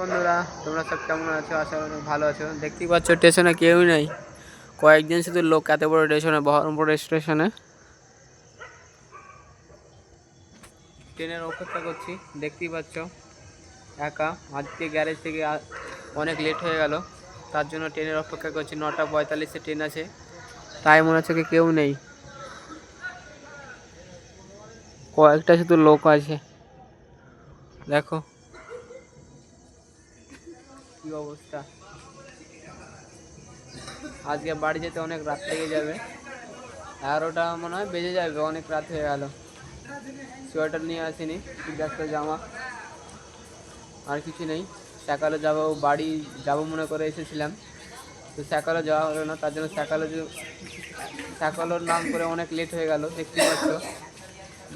বন্ধুরা, তোমরা সব কেমন আছো? আশা করি ভালো আছো। দেখতেই পাচ্ছ স্টেশনে কেউই নেই, কয়েকদিন শুধু লোক। এত বড় স্টেশনে, বহরমপুর স্টেশনে ট্রেনের অপেক্ষা করছি। দেখতেই পাচ্ছ একা। আজকে গ্যারেজ থেকে অনেক লেট হয়ে গেল, তার জন্য ট্রেনের অপেক্ষা করছি। 9:45-এ ট্রেন আছে, তাই মনে হচ্ছে কি কেউ নেই, কয়েকটা শুধু লোক আছে। দেখো কি অবস্থা। আজকে বাড়ি যেতে অনেক রাত লেগে যাবে, 11টা মনে হয় বেজে যাবে, অনেক রাত হয়ে গেল। সোয়েটার নিয়ে আসিনি, শুধু একটা জামা, আর কিছু নেই। সকালে যাবো, বাড়ি যাবো মনে করে এসেছিলাম, তো সকালে যাওয়া হলো না, তার জন্য সকালের নাম করে অনেক লেট হয়ে গেল। দেখতে পাচ্ছ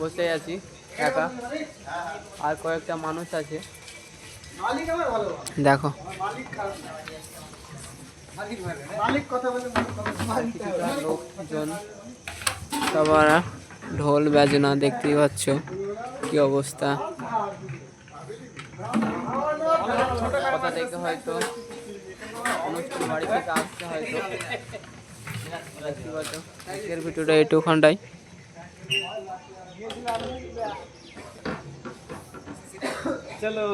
বসে আছি একা, আর কয়েকটা মানুষ আছে। দেখো লোকজন সবার ঢোল বাজনা, দেখতেই পাচ্ছ কি অবস্থা। কথা দেখে হয়তো অনুষ্ঠান বাড়ি থেকে আসতে, হয়তো দেখতে পাচ্ছ। আজকের ভিডিওটা একটুখানটাই। চলো